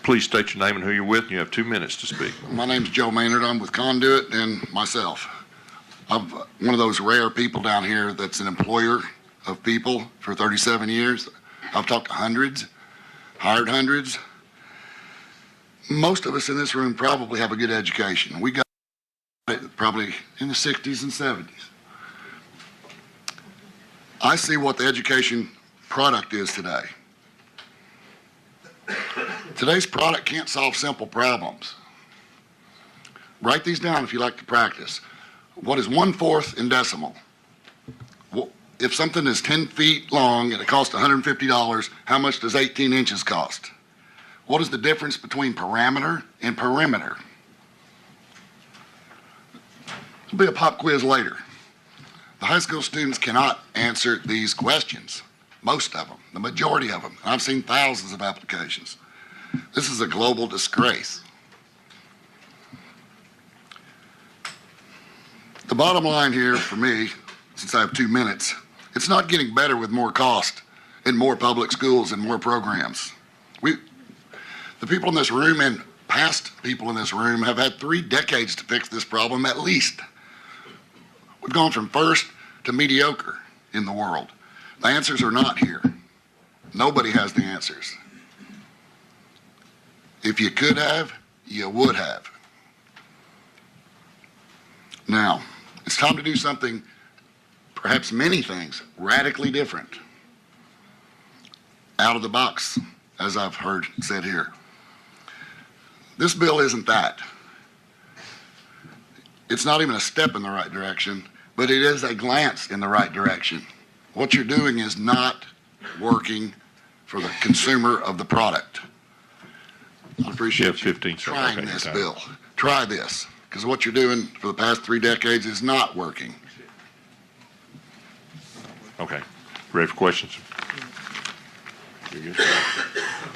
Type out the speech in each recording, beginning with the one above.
Please state your name and who you're with, and you have 2 minutes to speak. My name's Joe Maynard. I'm with Conduit and myself. I'm one of those rare people down here that's an employer of people for 37 years. I've talked to hundreds, hired hundreds. Most of us in this room probably have a good education. We got it probably in the 60s and 70s. I see what the education product is today. Today's product can't solve simple problems. Write these down if you like to practice. What is 1/4 in decimal? Well, if something is 10 feet long and it costs $150, how much does 18 inches cost? What is the difference between parameter and perimeter? There'll be a pop quiz later. The high school students cannot answer these questions. Most of them, the majority of them. I've seen thousands of applications. This is a global disgrace. The bottom line here for me, since I have 2 minutes, it's not getting better with more cost in more public schools and more programs. The people in this room and past people in this room have had 3 decades to fix this problem at least. We've gone from first to mediocre in the world. The answers are not here. Nobody has the answers. If you could have, you would have. Now, it's time to do something, perhaps many things, radically different. Out of the box, as I've heard said here. This bill isn't that. It's not even a step in the right direction, but it is a glance in the right direction. What you're doing is not working for the consumer of the product. I appreciate you trying this bill. Try this, because what you're doing for the past 3 decades is not working. Okay. Ready for questions?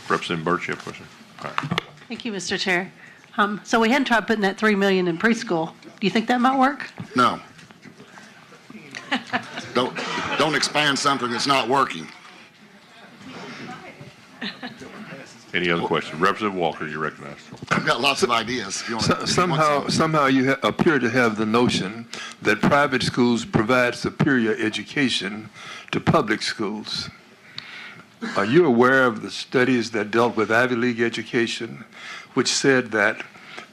Representative Birch, you have a question? All right. Thank you, Mr. Chair. So we hadn't tried putting that $3 million in preschool. Do you think that might work? No. Don't expand something that's not working. Any other questions? Representative Walker, you recognize. I've got lots of ideas. If you want Somehow you appear to have the notion that private schools provide superior education to public schools. Are you aware of the studies that dealt with Ivy League education, which said that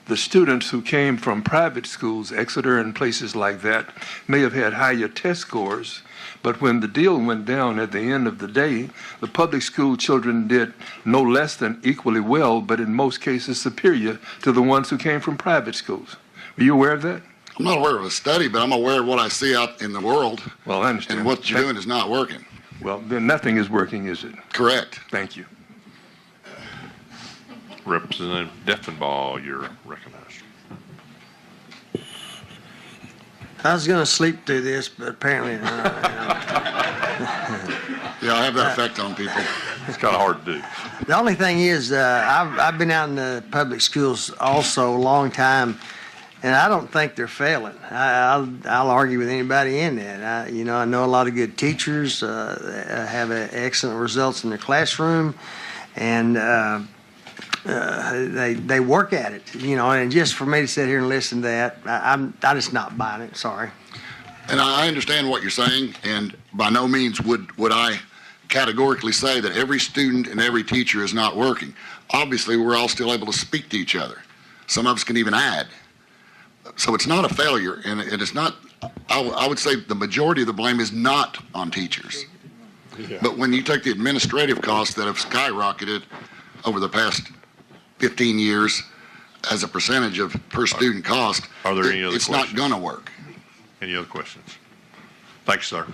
the students who came from private schools, Exeter and places like that, may have had higher test scores, but when the deal went down at the end of the day, the public school children did no less than equally well, but in most cases superior to the ones who came from private schools. Are you aware of that? I'm not aware of a study, but I'm aware of what I see out in the world. Well, I understand. And what you're doing is not working. Well, then nothing is working, is it? Correct. Thank you. Representative Deffinbaugh, you're recognized. I was going to sleep through this, but apparently Yeah, I have that effect on people. It's kind of hard to do. The only thing is, I've been out in the public schools also a long time, and I don't think they're failing. I'll argue with anybody in that. I know a lot of good teachers have excellent results in their classroom, and they work at it. And just for me to sit here and listen to that, I'm just not buying it. Sorry. And I understand what you're saying, and by no means would I categorically say that every student and every teacher is not working. Obviously, we're all still able to speak to each other. Some of us can even add. So it's not a failure, and it's not, I would say the majority of the blame is not on teachers. Yeah. But when you take the administrative costs that have skyrocketed over the past 15 years as a percentage of per student cost, Are there any other it's questions? not going to work. Any other questions? Thanks, sir.